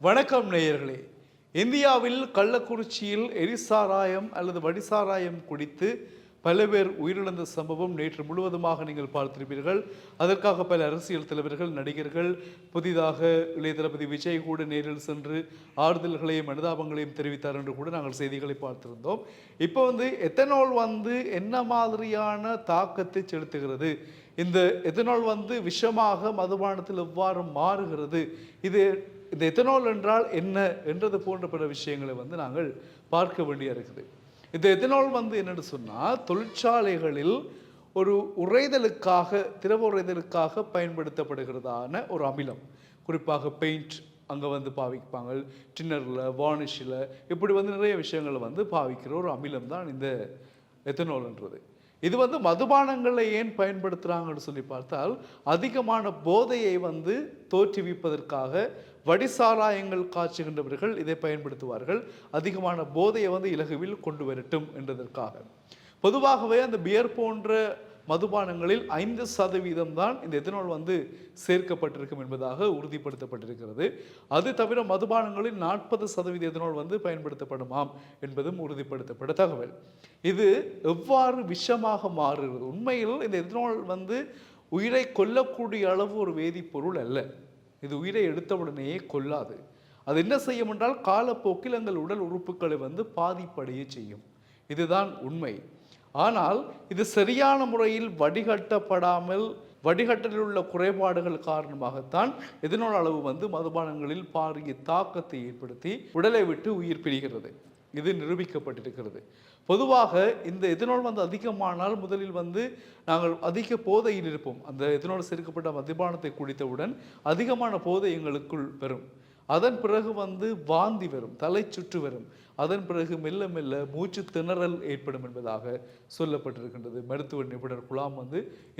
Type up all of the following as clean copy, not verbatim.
வணக்கம் நேயர்களே. இந்தியாவில் கள்ளக்குறிச்சியில் எரிசாராயம் அல்லது வடிசாராயம் குடித்து பல பேர் உயிரிழந்த சம்பவம் நேற்று முழுவதுமாக நீங்கள் பார்த்திருப்பீர்கள். அதற்காக பல அரசியல் தலைவர்கள், நடிகர்கள், புதிதாக இளைய தளபதி விஜய் கூட நேரில் சென்று ஆறுதல்களையும் அனுதாபங்களையும் தெரிவித்தார் என்று கூட நாங்கள் செய்திகளை பார்த்திருந்தோம். இப்போ எத்தனால் என்ன மாதிரியான தாக்கத்தை செலுத்துகிறது, இந்த எத்தனால் விஷமாக மதுபானத்தில் எவ்வாறு மாறுகிறது, இந்த எத்தனால் என்றால் என்ன என்றது போன்ற பல விஷயங்களை நாங்கள் பார்க்க வேண்டிய இருக்குது. இந்த எத்தனால் என்னென்னு சொன்னால், தொழிற்சாலைகளில் ஒரு உறைதலுக்காக, திரவ உறைதலுக்காக பயன்படுத்தப்படுகிறதான ஒரு அமிலம். குறிப்பாக பெயிண்ட் அங்கே பாவிப்பாங்க, டின்னரில், வார்னிஷில், இப்படி நிறைய விஷயங்களை பாவிக்கிற ஒரு அமிலம் தான் இந்த எத்தனால்ன்றது. இது மதுபானங்களை ஏன் பயன்படுத்துகிறாங்கன்னு சொல்லி பார்த்தால், அதிகமான போதையை தோற்றுவிப்பதற்காக வடிசாராயங்கள் காய்ச்சுகின்றவர்கள் இதை பயன்படுத்துவார்கள். அதிகமான போதையை இலகுவில் கொண்டு வரட்டும் என்றதற்காக. பொதுவாகவே அந்த பியர் போன்ற மதுபானங்களில் 5% தான் இந்த எத்தனால் சேர்க்கப்பட்டிருக்கும் என்பதாக உறுதிப்படுத்தப்பட்டிருக்கிறது. அது தவிர மதுபானங்களில் 40% எத்தனால் பயன்படுத்தப்படுமாம் என்பதும் உறுதிப்படுத்தப்பட்ட தகவல். இது எவ்வாறு விஷமாக மாறுகிறது? உண்மையில் இந்த எத்தனால் உயிரை கொல்லக்கூடிய அளவு ஒரு வேதிப்பொருள் அல்ல. இது உயிரை எடுத்தவுடனேயே கொல்லாது. அது என்ன செய்யும் என்றால், காலப்போக்கில் எங்கள் உடல் உறுப்புகளை பாதிப்படைய செய்யும். இதுதான் உண்மை. ஆனால் இது சரியான முறையில் வடிகட்டப்படாமல், வடிகட்டலில் உள்ள குறைபாடுகள் காரணமாகத்தான் எத்தனால் அளவு மதுபானங்களில் பாரிய தாக்கத்தை ஏற்படுத்தி உடலை விட்டு உயிர் பிரிகிறது. இது நிரூபிக்கப்பட்டிருக்கிறது. பொதுவாக இந்த எத்தனால் அதிகமானால் முதலில் நாங்கள் அதிக போதையில் இருப்போம். அந்த எத்தனால் சேர்க்கப்பட்ட மதுபானத்தை குடித்தவுடன் அதிகமான போதை எங்களுக்குள் வரும். அதன் பிறகு வாந்தி வரும், தலை சுற்று வரும். அதன் பிறகு மெல்ல மெல்ல மூச்சு திணறல் ஏற்படும் என்பதாக சொல்லப்பட்டிருக்கின்றது. மருத்துவ நிபுணர் குலாம்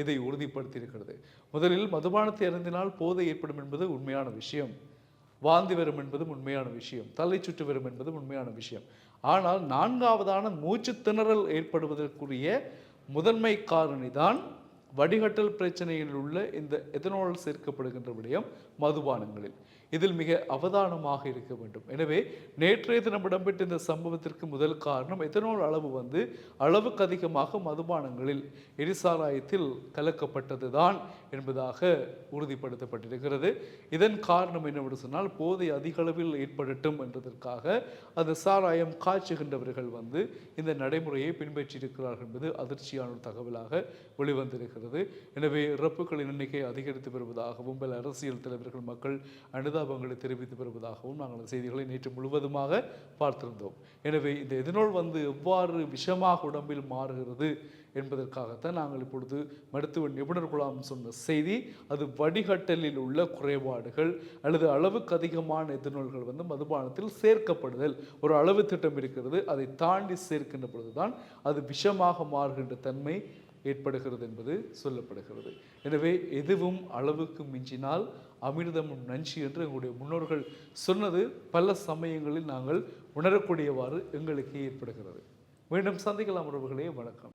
இதை உறுதிப்படுத்தியிருக்கிறது. முதலில் மதுபானத்தை அருந்தினால் போதை ஏற்படும் என்பது உண்மையான விஷயம். வாந்தி வரும் என்பதும் உண்மையான விஷயம். தலை சுற்று வரும் என்பதும் உண்மையான விஷயம். ஆனால் 4வதான மூச்சு திணறல் ஏற்படுவதற்குரிய முதன்மை காரணி தான் வடிகட்டல் பிரச்சனையில் உள்ள இந்த எத்தனால் சேர்க்கப்படுகின்ற விடயம் மதுபானங்களில். இதில் மிக அவதானமாக இருக்க வேண்டும். எனவே நேற்றைய தினம் இடம்பெற்ற இந்த சம்பவத்திற்கு முதல் காரணம் எத்தனால் அளவு அளவுக்கு அதிகமாக மதுபானங்களில், எரிசாராயத்தில் கலக்கப்பட்டது தான் என்பதாக உறுதிப்படுத்தப்பட்டிருக்கிறது. இதன் காரணம் என்னவென்று சொன்னால், போதை அதிக அளவில் ஏற்படட்டும் என்றதற்காக அந்த சாராயம் காய்ச்சுகின்றவர்கள் இந்த நடைமுறையை பின்பற்றியிருக்கிறார்கள் என்பது அதிர்ச்சியான ஒரு தகவலாக வெளிவந்திருக்கிறது. எனவே இறப்புகளின் எண்ணிக்கை அதிகரித்து வருவதாகவும் பல அரசியல் தலைவர்கள், மக்கள் அனுதாபங்களை தெரிவித்து வருவதாகவும் நாங்கள் செய்திகளை நேற்று முழுவதுமாக பார்த்திருந்தோம். எனவே இந்த எத்தனால் எவ்வாறு விஷமாக உடம்பில் மாறுகிறது என்பதற்காகத்தான் நாங்கள் இப்பொழுது மருத்துவ நிபுணர் குலாம் சொன்ன செய்தி. அது வடிகட்டலில் உள்ள குறைபாடுகள் அல்லது அளவுக்கு அதிகமான எத்தனால்கள் மதுபானத்தில் சேர்க்கப்படுதல். ஒரு அளவு திட்டம் இருக்கிறது, அதை தாண்டி சேர்க்கின்ற பொழுதுதான் அது விஷமாக மாறுகின்ற தன்மை ஏற்படுகிறது என்பது சொல்லப்படுகிறது. எனவே எதுவும் அளவுக்கு மிஞ்சினால் அமிர்தமும் நஞ்சு என்று எங்களுடைய முன்னோர்கள் சொன்னது பல சமயங்களில் நாங்கள் உணரக்கூடியவாறு எங்களுக்கு ஏற்படுகிறது. மீண்டும் சந்திக்கலாம் உறவுகளே. வணக்கம்.